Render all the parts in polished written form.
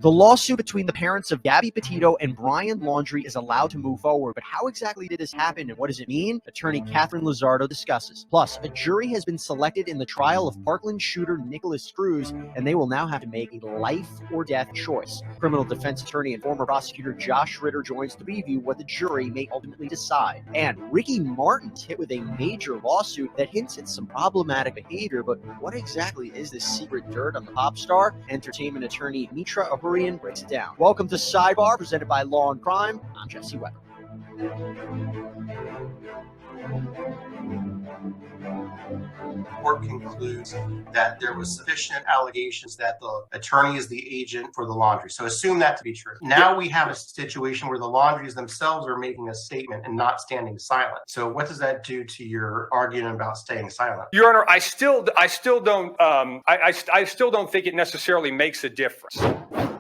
The lawsuit between the parents of Gabby Petito and Brian Laundrie is allowed to move forward, but how exactly did this happen and what does it mean? Attorney Katherine Lizardo discusses. Plus, a jury has been selected in the trial of Parkland shooter Nicholas Cruz, and they will now have to make a life or death choice. Criminal defense attorney and former prosecutor Josh Ritter joins to preview what the jury may ultimately decide. And Ricky Martin's hit with a major lawsuit that hints at some problematic behavior, but what exactly is this secret dirt on the pop star? Entertainment attorney Mitra Ahurian breaks it down. Welcome to Sidebar, presented by Law and Crime. I'm Jesse Weber. The court concludes that there was sufficient allegations that the attorney is the agent for the Laundries. So assume that to be true. Now we have a situation where the Laundries themselves are making a statement and not standing silent. So what does that do to your argument about staying silent? Your Honor, I still don't think it necessarily makes a difference.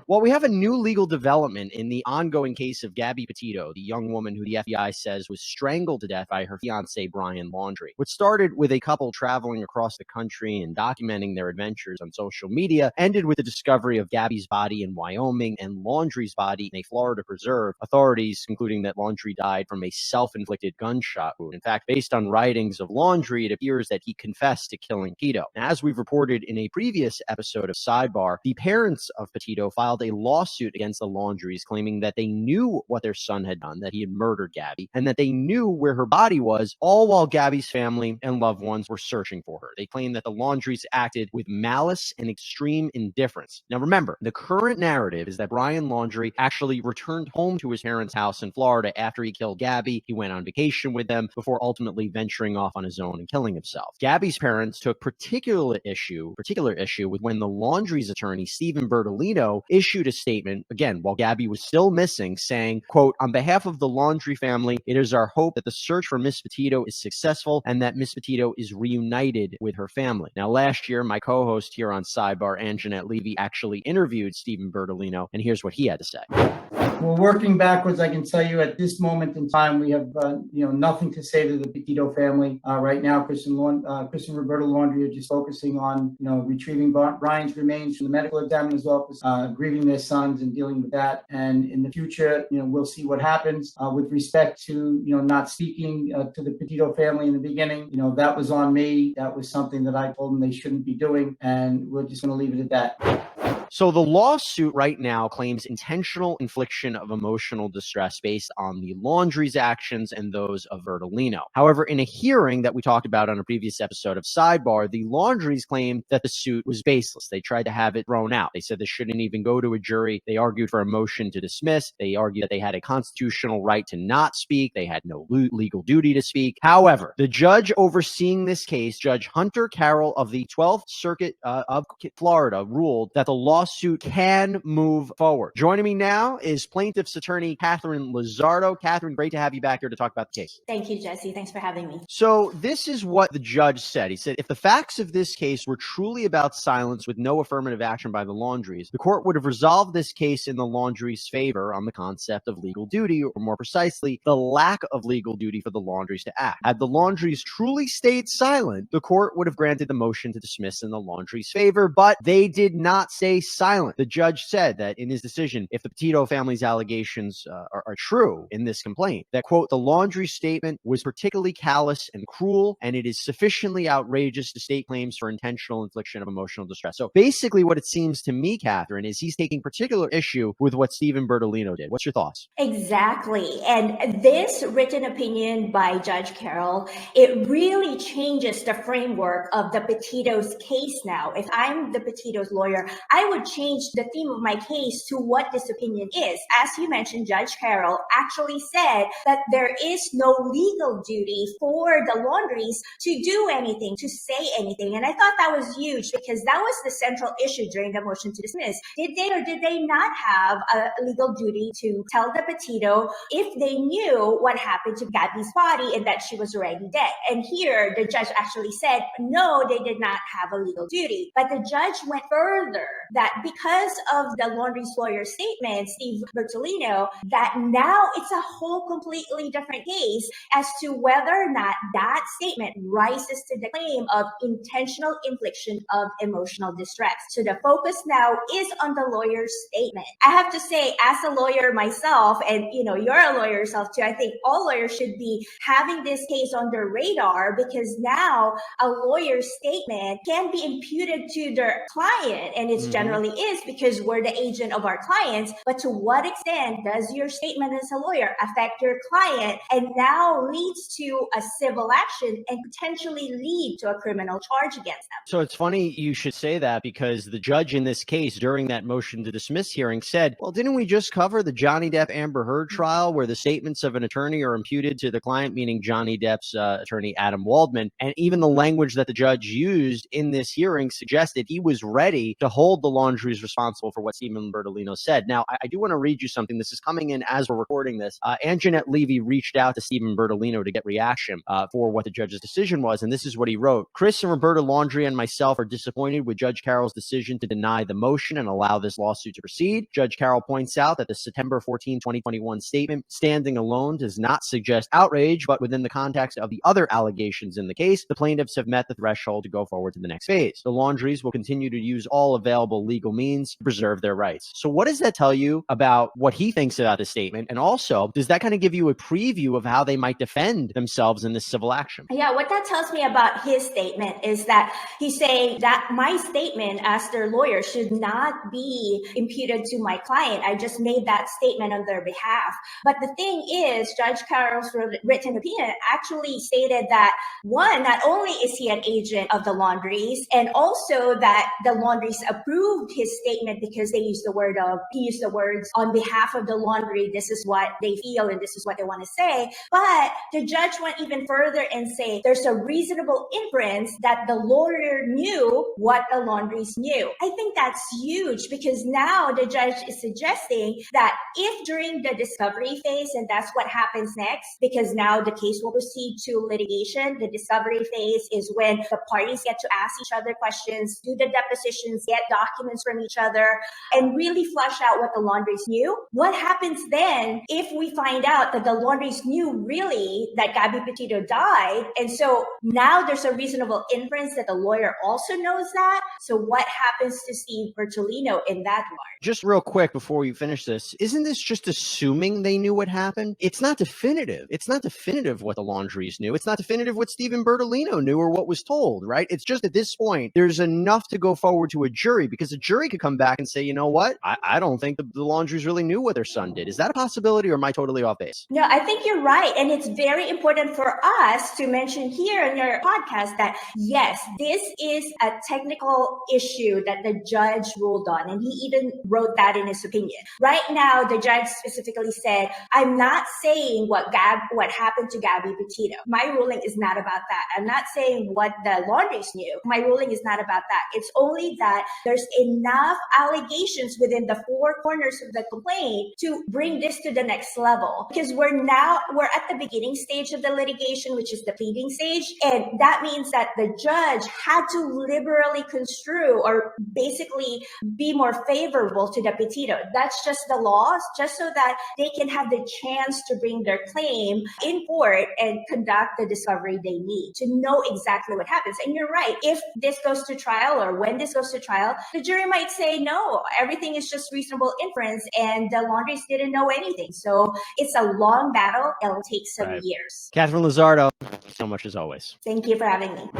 Well, we have a new legal development in the ongoing case of Gabby Petito, the young woman who the FBI says was strangled to death by her fiancé, Brian Laundrie. What started with a couple traveling across the country and documenting their adventures on social media ended with the discovery of Gabby's body in Wyoming and Laundrie's body in a Florida preserve, authorities concluding that Laundrie died from a self-inflicted gunshot wound. In fact, based on writings of Laundrie, it appears that he confessed to killing Petito. As we've reported in a previous episode of Sidebar, the parents of Petito filed a lawsuit against the Laundries claiming that they knew what their son had done, that he had murdered Gabby, and that they knew where her body was, all while Gabby's family and loved ones were searching for her. They claim that the Laundries acted with malice and extreme indifference. Now remember, the current narrative is that Brian Laundrie actually returned home to his parents' house in Florida after he killed Gabby. He went on vacation with them before ultimately venturing off on his own and killing himself. Gabby's parents took particular issue with when the Laundries attorney, Stephen Bertolino, issued a statement, again, while Gabby was still missing, saying, quote, "On behalf of the Laundrie family, it is our hope that the search for Miss Petito is successful and that Miss Petito is reunited with her family." Now, last year, my co-host here on Sidebar, Jeanette Levy, actually interviewed Stephen Bertolino, and here's what he had to say. Well, working backwards, I can tell you at this moment in time, we have nothing to say to the Petito family right now. Chris and Roberta Laundrie are just focusing on retrieving Brian's remains from the medical examiner's office, grieving their sons and dealing with that. And in the future, we'll see what happens with respect to not speaking to the Petito family in the beginning. That was on me. That was something that I told them they shouldn't be doing, and we're just going to leave it at that. So the lawsuit right now claims intentional infliction of emotional distress based on the Laundrie's actions and those of Bertolino. However, in a hearing that we talked about on a previous episode of Sidebar, the Laundries claimed that the suit was baseless. They tried to have it thrown out. They said this shouldn't even go to a jury. They argued for a motion to dismiss. They argued that they had a constitutional right to not speak. They had no legal duty to speak. However, the judge overseeing this case, Judge Hunter Carroll of the 12th Circuit of Florida, ruled that the lawsuit can move forward. Joining me now is plaintiff's attorney Katherine Lizardo. Katherine, great to have you back here to talk about the case. Thank you, Jesse. Thanks for having me. So this is what the judge said. He said, if the facts of this case were truly about silence with no affirmative action by the Laundries, the court would have resolved this case in the Laundries' favor on the concept of legal duty, or more precisely, the lack of legal duty for the Laundries to act. Had the Laundries truly stayed silent, the court would have granted the motion to dismiss in the Laundries' favor, but they did not stay silent. The judge said that in his decision, if the Petito family's allegations are true in this complaint, that, quote, the Laundries statement was particularly callous and cruel, and it is sufficiently outrageous to state claims for intentional infliction of emotional distress. So basically what it seems to me, Katherine, is he's taking particular issue with what Stephen Bertolino did. What's your thoughts? Exactly. And this written opinion by Judge Carroll, it really changes the framework of the Petito's case now. If I'm the Petito's lawyer, I would change the theme of my case to what this opinion is. As you mentioned, Judge Carroll actually said that there is no legal duty for the Laundries to do anything, to say anything. And I thought that was huge because that was the central issue during the motion to dismiss. Did they or did they not have a legal duty to tell the Petito if they knew what happened to Gabby's body and that she was already dead? And here the judge actually said, no, they did not have a legal duty. But the judge went further, that that because of the Laundries lawyer statement, Steve Bertolino, that now it's a whole completely different case as to whether or not that statement rises to the claim of intentional infliction of emotional distress. So the focus now is on the lawyer's statement. I have to say, as a lawyer myself, and you're a lawyer yourself too, I think all lawyers should be having this case on their radar, because now a lawyer's statement can be imputed to their client, and it generally is, because we're the agent of our clients. But to what extent does your statement as a lawyer affect your client, and now leads to a civil action and potentially lead to a criminal charge against them? So it's funny you should say that, because the judge in this case during that motion to dismiss hearing said, well, didn't we just cover the Johnny Depp Amber Heard trial where the statements of an attorney are imputed to the client, meaning Johnny Depp's attorney, Adam Waldman? And even the language that the judge used in this hearing suggested he was ready to hold the Laundries responsible for what Stephen Bertolino said. Now, I do want to read you something. This is coming in as we're recording this. Anjanette Levy reached out to Stephen Bertolino to get reaction for what the judge's decision was. And this is what he wrote. Chris and Roberta Laundrie and myself are disappointed with Judge Carroll's decision to deny the motion and allow this lawsuit to proceed. Judge Carroll points out that the September 14, 2021 statement, standing alone, does not suggest outrage, but within the context of the other allegations in the case, the plaintiffs have met the threshold to go forward to the next phase. The Laundries will continue to use all available legal means to preserve their rights. So what does that tell you about what he thinks about the statement? And also, does that kind of give you a preview of how they might defend themselves in this civil action? Yeah, what that tells me about his statement is that he's saying that my statement as their lawyer should not be imputed to my client. I just made that statement on their behalf. But the thing is, Judge Carroll's written opinion actually stated that, one, not only is he an agent of the Laundries, and also that the Laundries approved his statement because he used the words on behalf of the laundry. This is what they feel and this is what they want to say. But the judge went even further and say there's a reasonable inference that the lawyer knew what the Laundries knew. I think that's huge, because now the judge is suggesting that if during the discovery phase, and that's what happens next, because now the case will proceed to litigation. The discovery phase is when the parties get to ask each other questions, do the depositions, get documents from each other, and really flush out what the Laundries knew. What happens then if we find out that the Laundries knew really that Gabby Petito died? And so now there's a reasonable inference that the lawyer also knows that. So what happens to Steve Bertolino in that regard? Just real quick before you finish this, isn't this just assuming they knew what happened? It's not definitive. It's not definitive what the Laundries knew. It's not definitive what Stephen Bertolino knew or what was told, right? It's just at this point, there's enough to go forward to a jury, because a jury could come back and say, you know what? I don't think the Laundries really knew what their son did. Is that a possibility, or am I totally off base? No, I think you're right. And it's very important for us to mention here in your podcast that, yes, this is a technical issue that the judge ruled on. And he even wrote that in his opinion. Right now, the judge specifically said, I'm not saying what happened to Gabby Petito. My ruling is not about that. I'm not saying what the Laundries knew. My ruling is not about that. It's only that there's enough allegations within the four corners of the complaint to bring this to the next level. Because we're at the beginning stage of the litigation, which is the pleading stage. And that means that the judge had to liberally construe, or basically be more favorable to the Petito. That's just the laws, just so that they can have the chance to bring their claim in court and conduct the discovery they need to know exactly what happens. And you're right. If this goes to trial, or when this goes to trial, the jury might say, no, everything is just reasonable inference and the Laundries didn't know anything. So it's a long battle. It'll take some years. Katherine Lizardo, so much as always. Thank you for having me.